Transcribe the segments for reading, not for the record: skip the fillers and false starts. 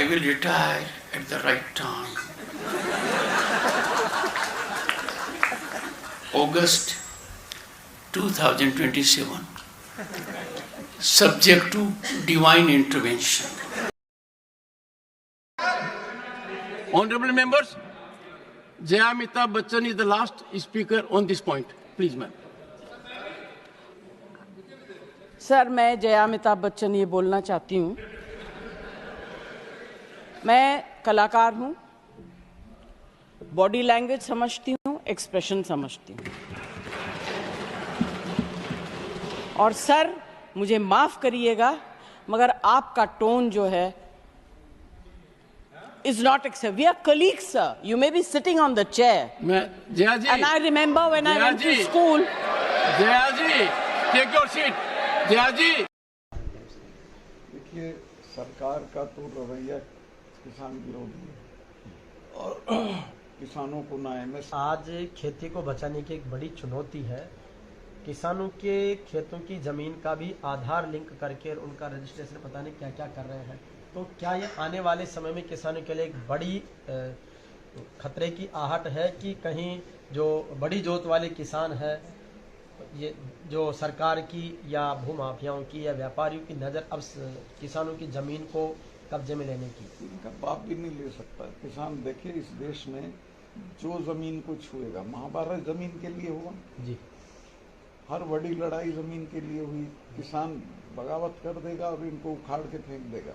I will retire at the right time. August 2027. Subject to divine intervention. Honorable members, Jaya Amitabh Bachchan is the last speaker on this point. Please, ma'am. Sir, मैं जया अमिताभ बच्चन ये बोलना चाहती हूँ, मैं कलाकार हूँ, body language समझती हूँ, एक्सप्रेशन समझती हूँ। और सर, मुझे माफ करिएगा, मगर आपका टोन जो है is not acceptable. We are colleagues, sir. You may be sitting on the chair. Jaya ji. And I remember when I went to school. Jaya ji, take your seat. Jaya जी, देखिए, सरकार का तो रवैया किसान विरोधी है और किसानों को ना एमएस। आज खेती को बचाने की एक बड़ी चुनौती है। किसानों के खेतों की जमीन का भी आधार लिंक करके उनका रजिस्ट्रेशन पता नहीं क्या क्या कर रहे हैं। तो क्या ये आने वाले समय में किसानों के लिए एक बड़ी खतरे की आहट है कि कहीं जो बड़ी जोत वाले किसान है, ये जो सरकार की या भूमाफियाओं की या व्यापारियों की नज़र अब किसानों की ज़मीन को कब्जे में लेने की? इनका बाप भी नहीं ले सकता। किसान देखिए, इस देश में जो जमीन को छुएगा, महाभारत जमीन के लिए हुआ जी, हर बड़ी लड़ाई जमीन के लिए हुई। किसान बगावत कर देगा और इनको उखाड़ के फेंक देगा।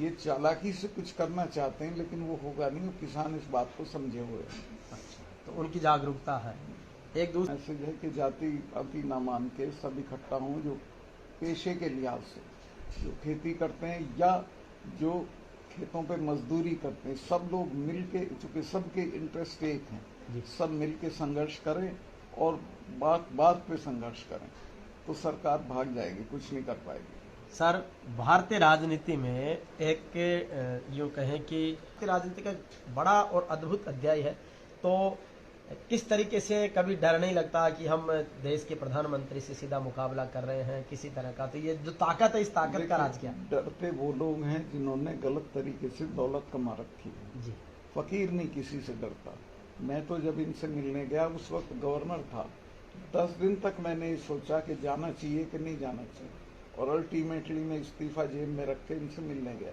ये चालाकी से कुछ करना चाहते हैं, लेकिन वो होगा नहीं। किसान इस बात को समझे हुए हैं। अच्छा, तो उनकी जागरूकता है। एक दूसरे मैसेज है कि जाति पाति ना मान के सब इकट्ठा हों, जो पेशे के लिहाज से जो खेती करते हैं या जो खेतों पे मजदूरी करते हैं, सब लोग मिलके, चूंकि सबके इंटरेस्ट एक हैं, सब मिलके संघर्ष करें और बात बात पे संघर्ष करें, तो सरकार भाग जाएगी, कुछ नहीं कर पाएगी। सर, भारतीय राजनीति में एक यूँ कहें कि राजनीति का बड़ा और अद्भुत अध्याय है। तो किस तरीके से कभी डर नहीं लगता कि हम देश के प्रधानमंत्री से सीधा मुकाबला कर रहे हैं किसी तरह का? तो ये जो ताकत है, इस ताकत का राज क्या? डरते वो लोग हैं जिन्होंने गलत तरीके से दौलत कमा रखी है जी। फकीर नहीं किसी से डरता। मैं तो जब इनसे मिलने गया, उस वक्त गवर्नर था, 10 दिन तक मैंने सोचा कि जाना चाहिए कि नहीं जाना चाहिए, और अल्टीमेटली मैं इस्तीफा जेब में रख के इनसे मिलने गया।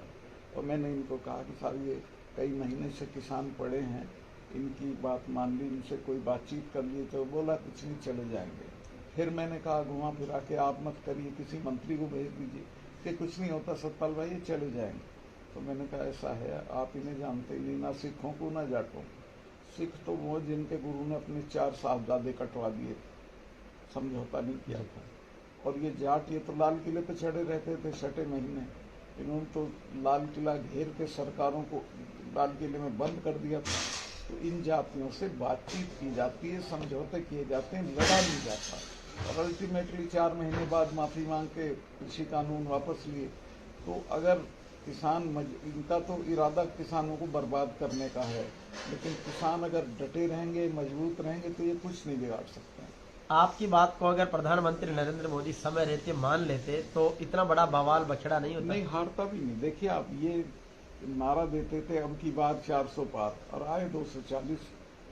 और मैंने इनको कहा कि साहब, ये कई महीने से किसान पड़े हैं, इनकी बात मान ली, इनसे कोई बातचीत कर ली। तो बोला कुछ नहीं, चले जाएंगे। फिर मैंने कहा घुमा फिरा के आप मत करिए, किसी मंत्री को भेज दीजिए कि कुछ नहीं होता सतपाल भाई, ये चले जाएंगे। तो मैंने कहा ऐसा है, आप इन्हें जानते ही नहीं, ना सिखों को ना जाटों। सिख तो वो जिनके गुरु ने अपने 4 साहबजादे कटवा दिए, समझौता नहीं किया था। और ये जाट, ये तो लाल किले पे चढ़े रहते थे छठे महीने। इन्होंने तो लाल किला घेर के सरकारों को लाल किले में बंद कर दिया था। तो इन जातियों से बातचीत की जाती है, समझौते किए जाते हैं, लड़ा नहीं जाता। और अल्टीमेटली 4 महीने बाद माफी मांग के कृषि कानून वापस लिए। तो अगर किसान, इनका तो इरादा किसानों को बर्बाद करने का है, लेकिन किसान अगर डटे रहेंगे, मजबूत रहेंगे, तो ये कुछ नहीं बिगाड़ सकते हैं। आपकी बात को अगर प्रधानमंत्री नरेंद्र मोदी समय रहते मान लेते तो इतना बड़ा बवाल बखेड़ा नहीं होता? नहीं, हारता भी नहीं। देखिए, आप ये नारा देते थे अब की बार 400 पार, और आए 240।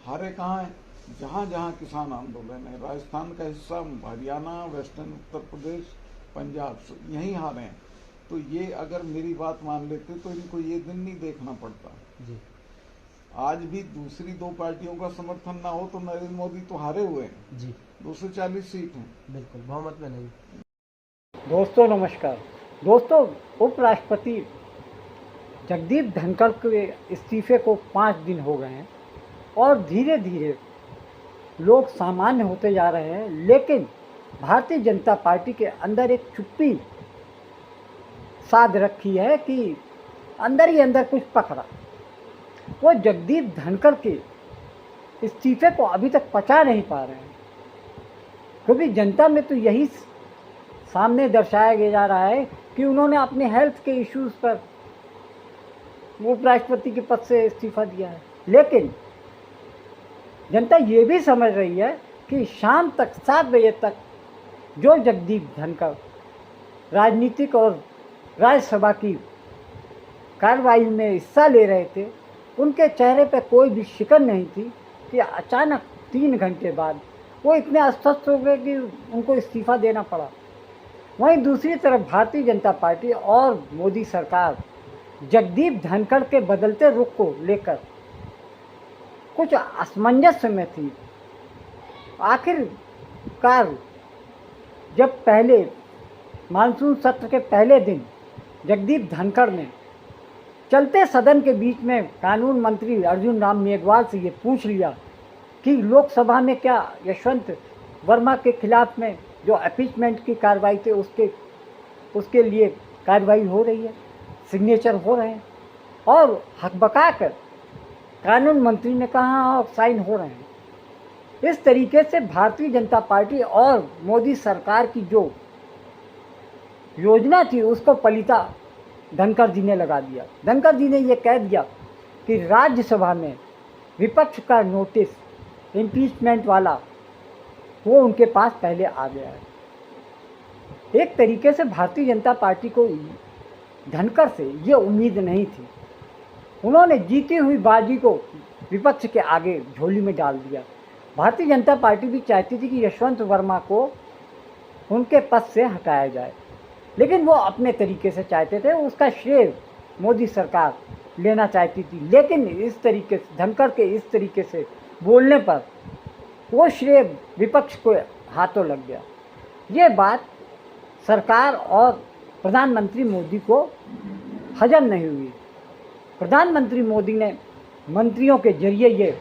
हारे कहाँ हैं? जहाँ जहाँ किसान आंदोलन है, राजस्थान का हिस्सा, हरियाणा, वेस्टर्न उत्तर प्रदेश, पंजाब, यहीं हारे हैं। तो ये अगर मेरी बात मान लेते तो इनको ये दिन नहीं देखना पड़ता जी। आज भी दूसरी 2 पार्टियों का समर्थन ना हो तो नरेंद्र मोदी तो हारे हुए हैं जी। 240 सीट हैं, बिल्कुल बहुमत में नहीं। दोस्तों नमस्कार। दोस्तों, उपराष्ट्रपति जगदीप धनखड़ के इस्तीफे को 5 दिन हो गए हैं और धीरे धीरे लोग सामान्य होते जा रहे हैं, लेकिन भारतीय जनता पार्टी के अंदर एक चुप्पी साध रखी है कि अंदर ही अंदर कुछ पकड़ा। वो जगदीप धनखड़ के इस्तीफे को अभी तक पचा नहीं पा रहे हैं, क्योंकि जनता में तो यही सामने दर्शाया जा रहा है कि उन्होंने अपने हेल्थ के इश्यूज़ पर उपराष्ट्रपति के पद से इस्तीफा दिया है। लेकिन जनता ये भी समझ रही है कि शाम तक 7 बजे तक जो जगदीप धनखड़ राजनीतिक और राज्यसभा की कार्रवाई में हिस्सा ले रहे थे, उनके चेहरे पर कोई भी शिकन नहीं थी कि अचानक 3 घंटे बाद वो इतने अस्वस्थ हो गए कि उनको इस्तीफ़ा देना पड़ा। वहीं दूसरी तरफ भारतीय जनता पार्टी और मोदी सरकार जगदीप धनखड़ के बदलते रुख को लेकर कुछ असमंजस में थी। आखिरकार जब पहले मानसून सत्र के पहले दिन जगदीप धनखड़ ने चलते सदन के बीच में कानून मंत्री अर्जुन राम मेघवाल से ये पूछ लिया कि लोकसभा में क्या यशवंत वर्मा के खिलाफ में जो अपीचमेंट की कार्रवाई थी उसके लिए कार्रवाई हो रही है, सिग्नेचर हो रहे हैं, और हकबका कर कानून मंत्री ने कहा और साइन हो रहे हैं। इस तरीके से भारतीय जनता पार्टी और मोदी सरकार की जो योजना थी उसको पलीता धनखड़ जी ने लगा दिया। धनखड़ जी ने ये कह दिया कि राज्यसभा में विपक्ष का नोटिस इम्पीचमेंट वाला वो उनके पास पहले आ गया है। एक तरीके से भारतीय जनता पार्टी को धनखड़ से ये उम्मीद नहीं थी। उन्होंने जीती हुई बाजी को विपक्ष के आगे झोली में डाल दिया। भारतीय जनता पार्टी भी चाहती थी कि यशवंत वर्मा को उनके पद से हटाया जाए, लेकिन वो अपने तरीके से चाहते थे, उसका श्रेय मोदी सरकार लेना चाहती थी। लेकिन इस तरीके से धनखड़ के इस तरीके से बोलने पर वो श्रेय विपक्ष को हाथों लग गया। ये बात सरकार और प्रधानमंत्री मोदी को हजम नहीं हुई। प्रधानमंत्री मोदी ने मंत्रियों के जरिए ये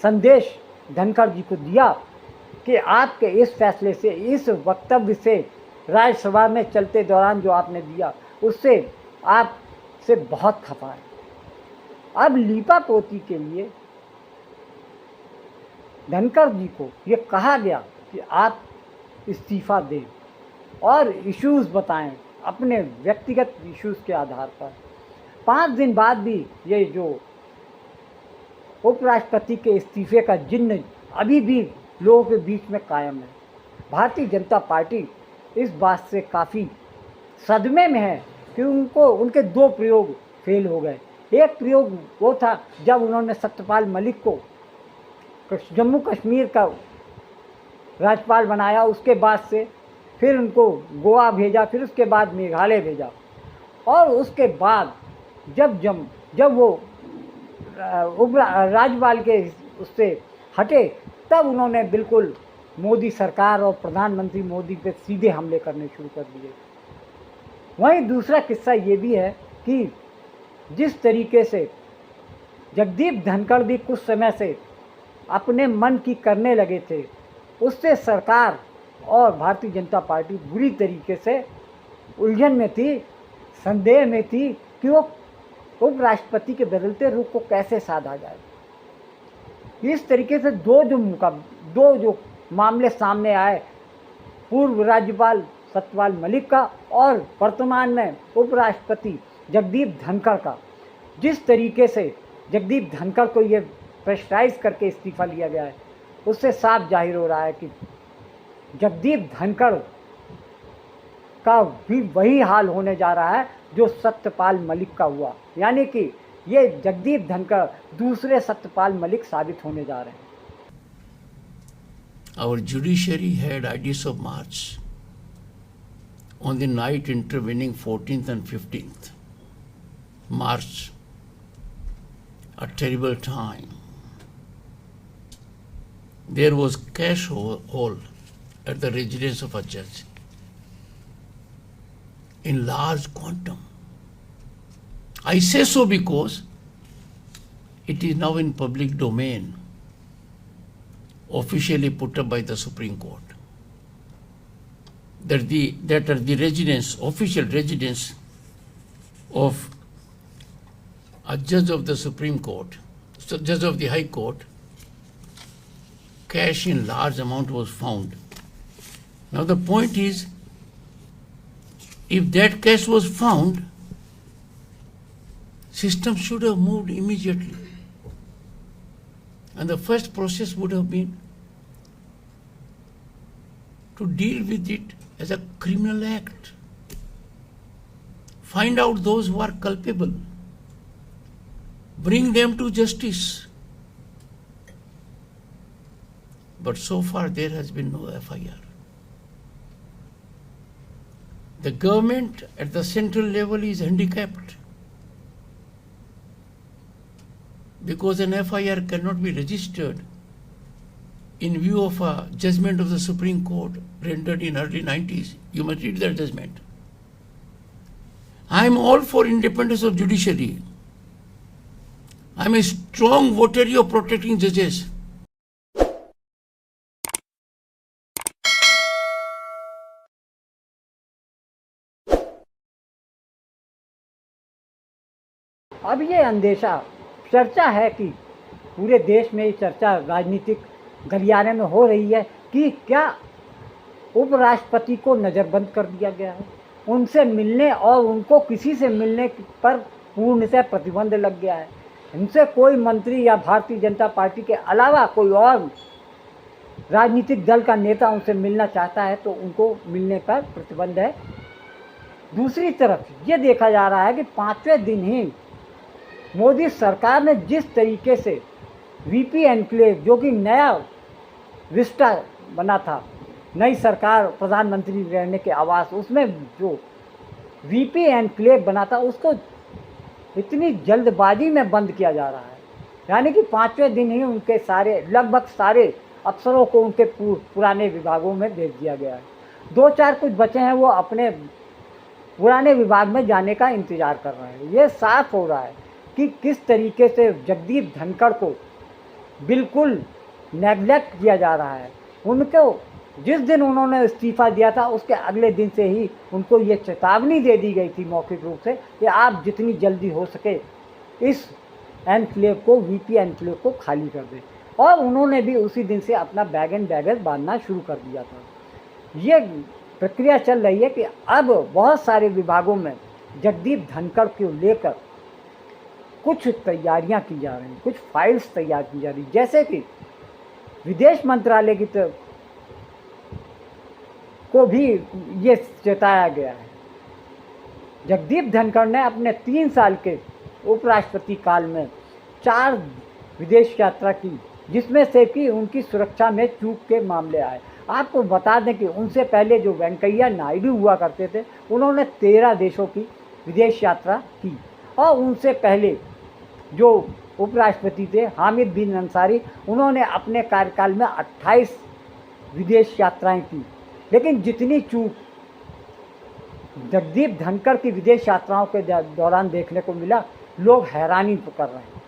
संदेश धनखड़ जी को दिया कि आपके इस फैसले से, इस वक्तव्य से, राज्यसभा में चलते दौरान जो आपने दिया उससे आपसे बहुत खफा है। अब लीपा पोती के लिए धनखड़ जी को ये कहा गया कि आप इस्तीफ़ा दें और इश्यूज़ बताएं अपने व्यक्तिगत इश्यूज़ के आधार पर। 5 दिन बाद भी ये जो उपराष्ट्रपति के इस्तीफे का जिन्न अभी भी लोगों के बीच में कायम है। भारतीय जनता पार्टी इस बात से काफ़ी सदमे में है कि उनके 2 प्रयोग फेल हो गए। एक प्रयोग वो था जब उन्होंने सत्यपाल मलिक को जम्मू कश्मीर का राज्यपाल बनाया, उसके बाद से फिर उनको गोवा भेजा, फिर उसके बाद मेघालय भेजा, और उसके बाद जब वो राज्यपाल के उससे हटे तब उन्होंने बिल्कुल मोदी सरकार और प्रधानमंत्री मोदी पे सीधे हमले करने शुरू कर दिए। वहीं दूसरा किस्सा ये भी है कि जिस तरीके से जगदीप धनखड़ भी कुछ समय से अपने मन की करने लगे थे, उससे सरकार और भारतीय जनता पार्टी बुरी तरीके से उलझन में थी, संदेह में थी कि वो उपराष्ट्रपति के बदलते रुख को कैसे साधा जाए। इस तरीके से दो जो मामले सामने आए, पूर्व राज्यपाल सत्यपाल मलिक का और वर्तमान में उपराष्ट्रपति जगदीप धनखड़ का, जिस तरीके से जगदीप धनखड़ को ये प्रेशराइज करके इस्तीफा लिया गया है, उससे साफ जाहिर हो रहा है कि जगदीप धनखड़ का भी वही हाल होने जा रहा है जो सत्यपाल मलिक का हुआ, यानी कि ये जगदीप धनखड़ दूसरे सत्यपाल मलिक साबित होने जा रहे हैं। Our judiciary had ideas of March on the night intervening 14th and 15th March, a terrible time. There was cash hole at the residence of a judge in large quantum. I say so because it is now in public domain, officially put up by the Supreme Court, that are the residence, official residence of a judge of the Supreme Court, so judge of the High Court. Cash in large amount was found. Now the point is, if that cash was found, system should have moved immediately. And the first process would have been to deal with it as a criminal act. Find out those who are culpable bring them to justice. But so far there has been no FIR. The government at the central level is handicapped because an FIR cannot be registered in view of a judgment of the Supreme Court rendered in early 90s. You must read that judgment. I am all for independence of judiciary. I am a strong votary of protecting judges. अब ये अंदेशा, चर्चा है कि पूरे देश में ये चर्चा राजनीतिक गलियारे में हो रही है कि क्या उपराष्ट्रपति को नज़रबंद कर दिया गया है, उनसे मिलने और उनको किसी से मिलने पर पूर्णतः प्रतिबंध लग गया है। उनसे कोई मंत्री या भारतीय जनता पार्टी के अलावा कोई और राजनीतिक दल का नेता उनसे मिलना चाहता है तो उनको मिलने पर प्रतिबंध है। दूसरी तरफ ये देखा जा रहा है कि 5वें दिन ही मोदी सरकार ने जिस तरीके से वीपी एनक्लेव, जो कि नया विस्टा बना था, नई सरकार प्रधानमंत्री रहने के आवास, उसमें जो वीपी एनक्लेव बना था उसको इतनी जल्दबाजी में बंद किया जा रहा है। यानी कि 5वें दिन ही उनके लगभग सारे अफसरों को उनके पुराने विभागों में भेज दिया गया है। 2-4 कुछ बचे हैं, वो अपने पुराने विभाग में जाने का इंतज़ार कर रहे हैं। ये साफ हो रहा है कि किस तरीके से जगदीप धनखड़ को बिल्कुल नेग्लेक्ट किया जा रहा है। उनको जिस दिन उन्होंने इस्तीफ़ा दिया था उसके अगले दिन से ही उनको ये चेतावनी दे दी गई थी मौखिक रूप से कि आप जितनी जल्दी हो सके इस एनक्लेव को, वीपी एनक्लेव को खाली कर दें। और उन्होंने भी उसी दिन से अपना बैग एंड बैगेज बांधना शुरू कर दिया था। ये प्रक्रिया चल रही है कि अब बहुत सारे विभागों में जगदीप धनखड़ को लेकर कुछ तैयारियां की जा रही हैं, कुछ फाइल्स तैयार की जा रही, जैसे कि विदेश मंत्रालय की तरफ को भी ये चेताया गया है। जगदीप धनखड़ ने अपने 3 साल के उपराष्ट्रपति काल में 4 विदेश यात्रा की, जिसमें से कि उनकी सुरक्षा में चूक के मामले आए। आपको बता दें कि उनसे पहले जो वेंकैया नायडू हुआ करते थे, उन्होंने 13 देशों की विदेश यात्रा की, और उनसे पहले जो उपराष्ट्रपति थे हामिद बिन अंसारी, उन्होंने अपने कार्यकाल में 28 विदेश यात्राएं की। लेकिन जितनी चूक जगदीप धनखड़ की विदेश यात्राओं के दौरान देखने को मिला, लोग हैरानी कर रहे हैं।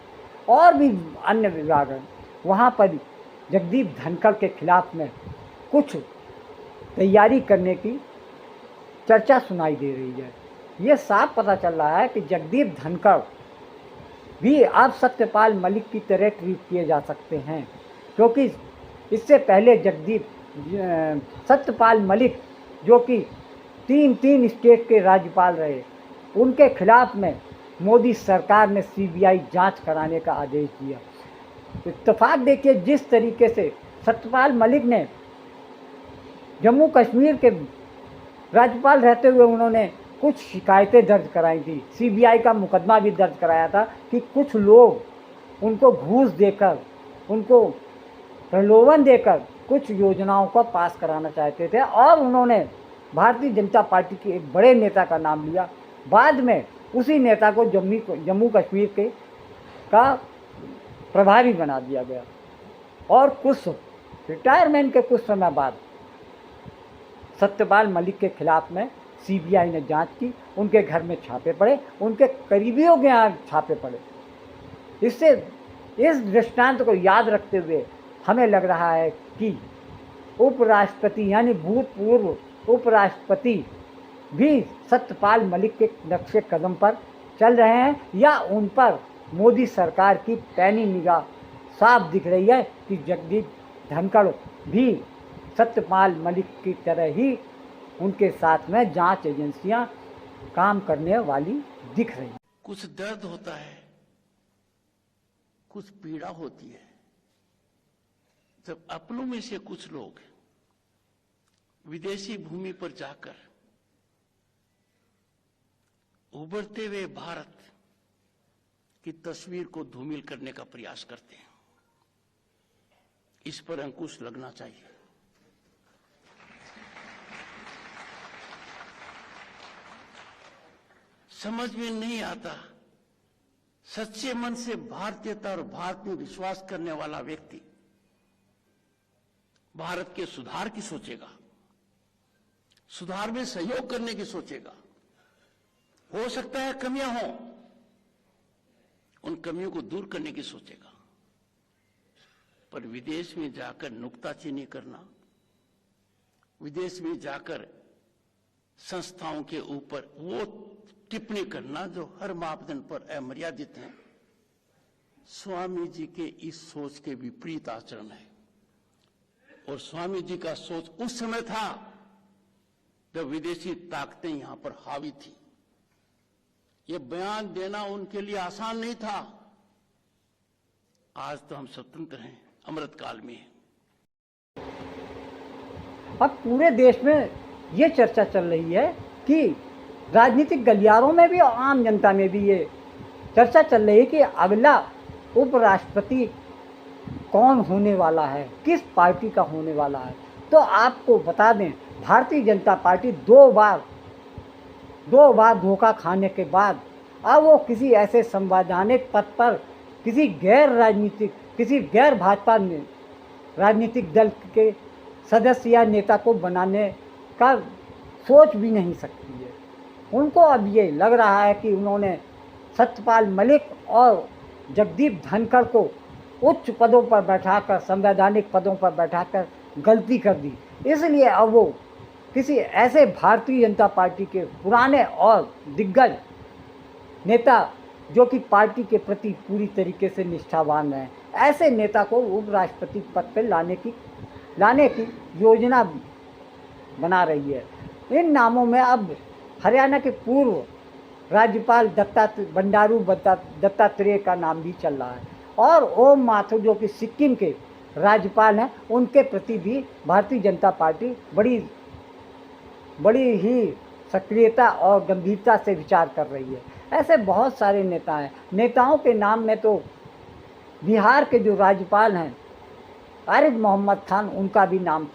और भी अन्य विभाग हैं, वहाँ पर जगदीप धनखड़ के खिलाफ में कुछ तैयारी करने की चर्चा सुनाई दे रही है। ये साफ पता चल रहा है कि जगदीप धनखड़ भी अब सत्यपाल मलिक की तरह ट्रीट किए जा सकते हैं, क्योंकि इससे पहले सत्यपाल मलिक, जो कि 3 स्टेट के राज्यपाल रहे, उनके खिलाफ में मोदी सरकार ने सीबीआई जांच कराने का आदेश दिया। इत्तेफाक देखिए, जिस तरीके से सत्यपाल मलिक ने जम्मू कश्मीर के राज्यपाल रहते हुए उन्होंने कुछ शिकायतें दर्ज कराई थी, सीबीआई का मुकदमा भी दर्ज कराया था कि कुछ लोग उनको घूस देकर, उनको प्रलोभन देकर कुछ योजनाओं को पास कराना चाहते थे, और उन्होंने भारतीय जनता पार्टी के एक बड़े नेता का नाम लिया। बाद में उसी नेता को जम्मू कश्मीर का प्रभारी बना दिया गया, और कुछ रिटायरमेंट के कुछ समय बाद सत्यपाल मलिक के खिलाफ में सीबीआई ने जांच की, उनके घर में छापे पड़े, उनके करीबियों के यहाँ छापे पड़े। इससे इस दृष्टांत को याद रखते हुए हमें लग रहा है कि उपराष्ट्रपति यानी भूतपूर्व उपराष्ट्रपति भी सत्यपाल मलिक के नक्शे कदम पर चल रहे हैं, या उन पर मोदी सरकार की पैनी निगाह साफ दिख रही है कि जगदीप धनखड़ भी सत्यपाल मलिक की तरह ही उनके साथ में जांच एजेंसियां काम करने वाली दिख रही हैं। कुछ दर्द होता है, कुछ पीड़ा होती है जब अपनों में से कुछ लोग विदेशी भूमि पर जाकर उभरते हुए भारत की तस्वीर को धूमिल करने का प्रयास करते हैं। इस पर अंकुश लगना चाहिए। समझ में नहीं आता, सच्चे मन से भारतीयता और भारत में विश्वास करने वाला व्यक्ति भारत के सुधार की सोचेगा, सुधार में सहयोग करने की सोचेगा। हो सकता है कमियां हों, उन कमियों को दूर करने की सोचेगा। पर विदेश में जाकर नुक्ताचीनी करना, विदेश में जाकर संस्थाओं के ऊपर वो टिप्पणी करना जो हर मापदंड पर अमर्यादित है, स्वामी जी के इस सोच के विपरीत आचरण है। और स्वामी जी का सोच उस समय था जब विदेशी ताकतें यहां पर हावी थी। ये बयान देना उनके लिए आसान नहीं था। आज तो हम स्वतंत्र हैं, अमृतकाल में हैं। अब पूरे देश में ये चर्चा चल रही है कि राजनीतिक गलियारों में भी और आम जनता में भी ये चर्चा चल रही है कि अगला उपराष्ट्रपति कौन होने वाला है, किस पार्टी का होने वाला है। तो आपको बता दें, भारतीय जनता पार्टी दो बार धोखा खाने के बाद अब वो किसी ऐसे संवैधानिक पद पर किसी गैर भाजपा राजनीतिक दल के सदस्य या नेता को बनाने का सोच भी नहीं सकती है। उनको अब ये लग रहा है कि उन्होंने सत्यपाल मलिक और जगदीप धनखड़ को उच्च पदों पर बैठाकर, संवैधानिक पदों पर बैठाकर गलती कर दी। इसलिए अब वो किसी ऐसे भारतीय जनता पार्टी के पुराने और दिग्गज नेता जो कि पार्टी के प्रति पूरी तरीके से निष्ठावान हैं, ऐसे नेता को उपराष्ट्रपति पद पर लाने की योजना बना रही है। इन नामों में अब हरियाणा के पूर्व राज्यपाल बंडारू दत्तात्रेय का नाम भी चल रहा है और ओम माथुर जो कि सिक्किम के राज्यपाल हैं, उनके प्रति भी भारतीय जनता पार्टी बड़ी ही सक्रियता और गंभीरता से विचार कर रही है। ऐसे बहुत सारे नेता हैं। नेताओं के नाम में तो बिहार के जो राज्यपाल हैं आरिफ मोहम्मद खान, उनका भी नाम